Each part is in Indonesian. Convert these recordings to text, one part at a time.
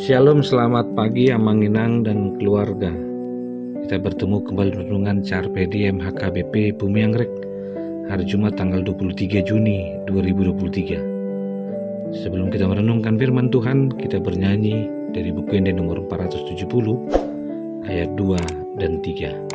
Shalom, selamat pagi Amanginang dan keluarga. Kita bertemu kembali renungan Carpe Diem HKBP Bumi Anggrek hari Jumat tanggal 23 Juni 2023. Sebelum kita merenungkan firman Tuhan, kita bernyanyi dari buku Ende nomor 470 ayat 2 dan 3.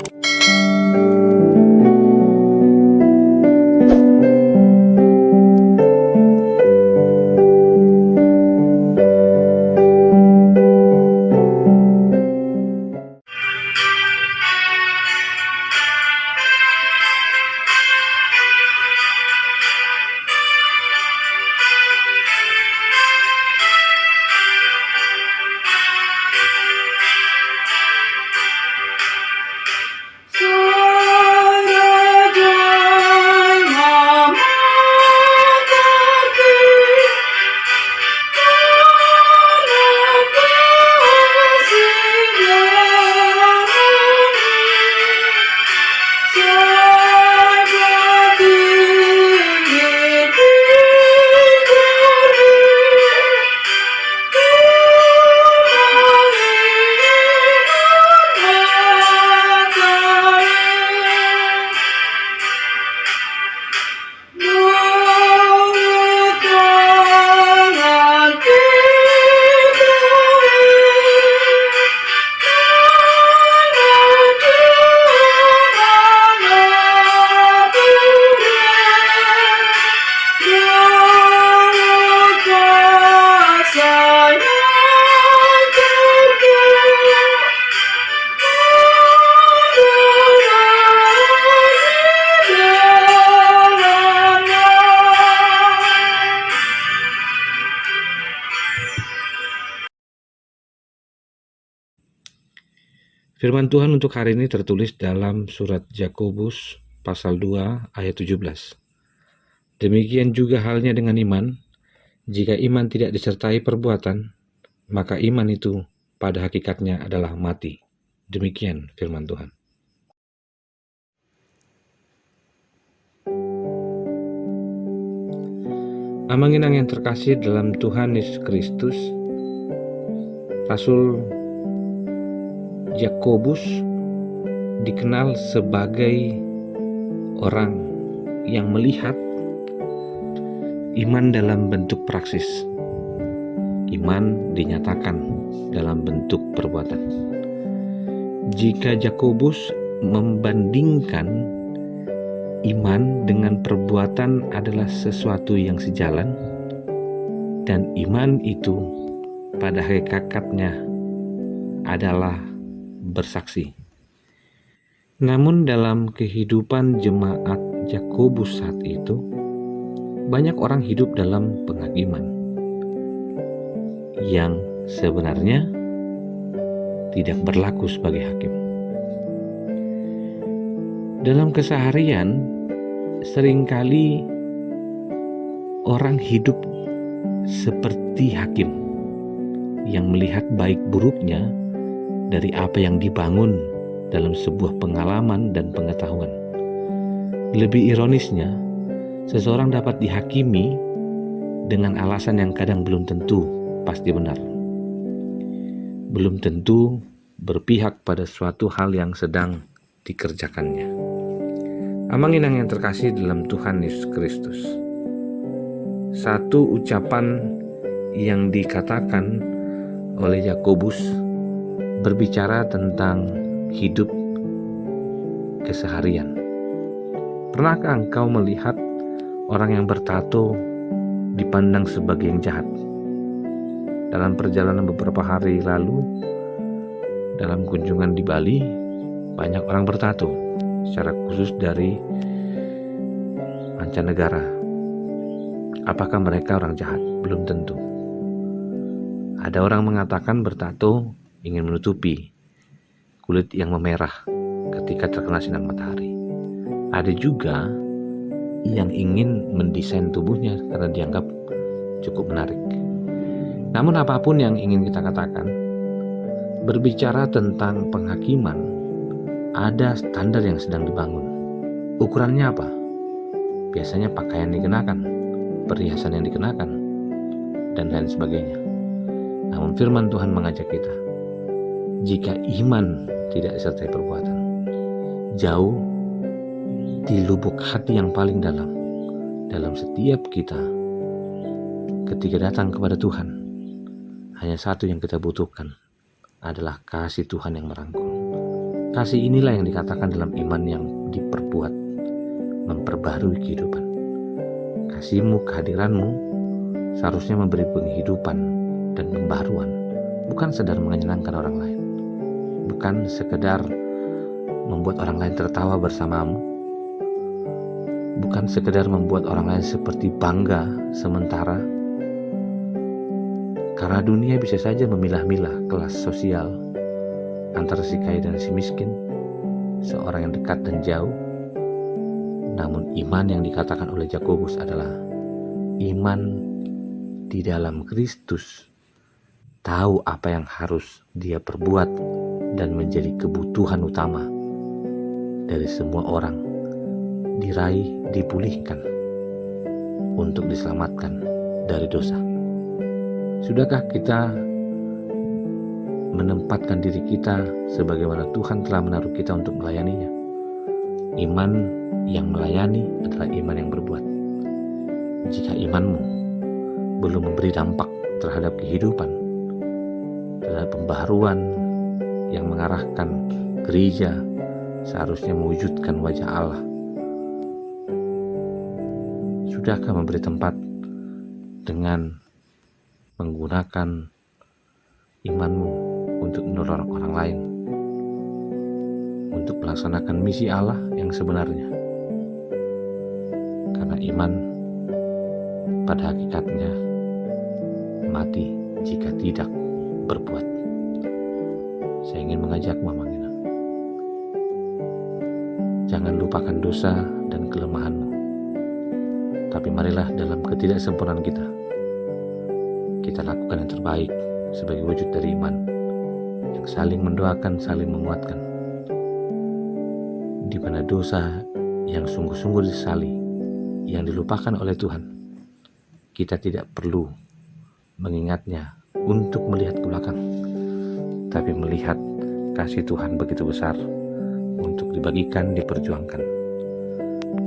Firman Tuhan untuk hari ini tertulis dalam surat Yakobus pasal 2 ayat 17. Demikian juga halnya dengan iman, jika iman tidak disertai perbuatan, maka iman itu pada hakikatnya adalah mati. Demikian firman Tuhan. Amanginang yang terkasih dalam Tuhan Yesus Kristus, Rasul Yakobus dikenal sebagai orang yang melihat iman dalam bentuk praksis. Iman dinyatakan dalam bentuk perbuatan. Jika Yakobus membandingkan iman dengan perbuatan adalah sesuatu yang sejalan, dan iman itu pada hakikatnya adalah bersaksi. Namun dalam kehidupan jemaat Yakobus saat itu, banyak orang hidup dalam penghakiman yang sebenarnya tidak berlaku sebagai hakim. Dalam keseharian, seringkali orang hidup seperti hakim yang melihat baik buruknya dari apa yang dibangun dalam sebuah pengalaman dan pengetahuan. Lebih ironisnya, seseorang dapat dihakimi dengan alasan yang kadang belum tentu pasti benar. Belum tentu berpihak pada suatu hal yang sedang dikerjakannya. Amanginang yang terkasih dalam Tuhan Yesus Kristus, satu ucapan yang dikatakan oleh Yakobus berbicara tentang hidup keseharian. Pernahkah engkau melihat orang yang bertato dipandang sebagai yang jahat? Dalam perjalanan beberapa hari lalu, dalam kunjungan di Bali, banyak orang bertato, secara khusus dari mancanegara. Apakah mereka orang jahat? Belum tentu. Ada orang mengatakan bertato ingin menutupi kulit yang memerah ketika terkena sinar matahari. Ada juga yang ingin mendesain tubuhnya karena dianggap cukup menarik. Namun apapun yang ingin kita katakan, berbicara tentang penghakiman, ada standar yang sedang dibangun. Ukurannya apa? Biasanya pakaian dikenakan, perhiasan yang dikenakan, dan lain sebagainya. Namun firman Tuhan mengajak kita, jika iman tidak disertai perbuatan, jauh di lubuk hati yang paling dalam setiap kita, ketika datang kepada Tuhan, hanya satu yang kita butuhkan adalah kasih Tuhan yang merangkul. Kasih inilah yang dikatakan dalam iman yang diperbuat, memperbarui kehidupan. Kasihmu, kehadiranmu seharusnya memberi penghidupan dan pembaruan, bukan sekedar menyenangkan orang lain, bukan sekedar membuat orang lain tertawa bersamamu, bukan sekedar membuat orang lain seperti bangga sementara. Karena dunia bisa saja memilah-milah kelas sosial antara si kaya dan si miskin, seorang yang dekat dan jauh. Namun iman yang dikatakan oleh Yakobus adalah iman di dalam Kristus, tahu apa yang harus dia perbuat dan menjadi kebutuhan utama dari semua orang, diraih, dipulihkan untuk diselamatkan dari dosa. Sudahkah kita menempatkan diri kita sebagaimana Tuhan telah menaruh kita untuk melayaninya? Iman yang melayani adalah iman yang berbuat. Jika imanmu belum memberi dampak terhadap kehidupan, terhadap pembaharuan yang mengarahkan gereja seharusnya mewujudkan wajah Allah, sudahkah memberi tempat dengan menggunakan imanmu untuk menolong orang lain, untuk melaksanakan misi Allah yang sebenarnya? Karena iman pada hakikatnya mati jika tidak berbuat. Saya ingin mengajakmu, Mangina, jangan lupakan dosa dan kelemahanmu, tapi marilah dalam ketidaksempurnaan kita lakukan yang terbaik sebagai wujud dari iman yang saling mendoakan, saling menguatkan. Di mana dosa yang sungguh-sungguh disesali, yang dilupakan oleh Tuhan, kita tidak perlu mengingatnya untuk melihat ke belakang, tapi melihat kasih Tuhan begitu besar untuk dibagikan, diperjuangkan.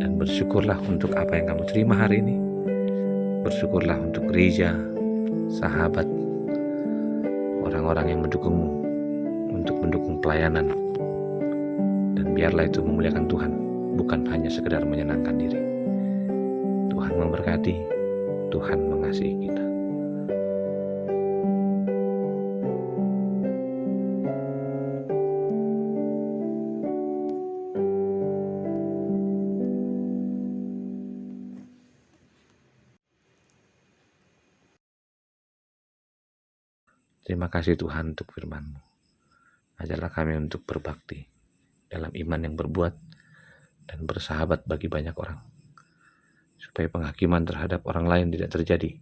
Dan bersyukurlah untuk apa yang kamu terima hari ini. Bersyukurlah untuk gereja, sahabat, orang-orang yang mendukungmu untuk mendukung pelayanan. Dan biarlah itu memuliakan Tuhan, bukan hanya sekedar menyenangkan diri. Tuhan memberkati, Tuhan mengasihi kita. Terima kasih Tuhan untuk firman-Mu. Ajarlah kami untuk berbakti dalam iman yang berbuat dan bersahabat bagi banyak orang, supaya penghakiman terhadap orang lain tidak terjadi,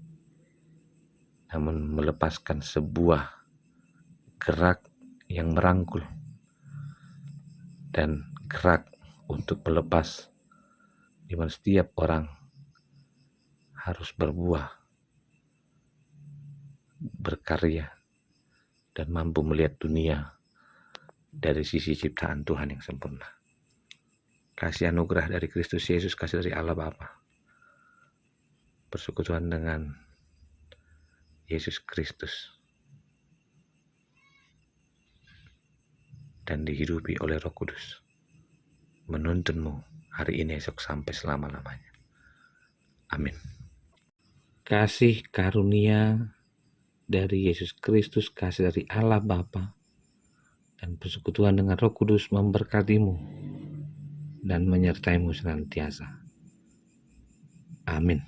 namun melepaskan sebuah gerak yang merangkul dan gerak untuk melepas, di mana setiap orang harus berbuah, berkarya, dan mampu melihat dunia dari sisi ciptaan Tuhan yang sempurna. Kasih anugerah dari Kristus Yesus, kasih dari Allah Bapa, persekutuan dengan Yesus Kristus, dan dihidupi oleh Roh Kudus, menuntunmu hari ini, esok, sampai selama-lamanya. Amin. Kasih karunia dari Yesus Kristus, kasih dari Allah Bapa, dan persekutuan dengan Roh Kudus memberkatimu dan menyertaimu senantiasa. Amin.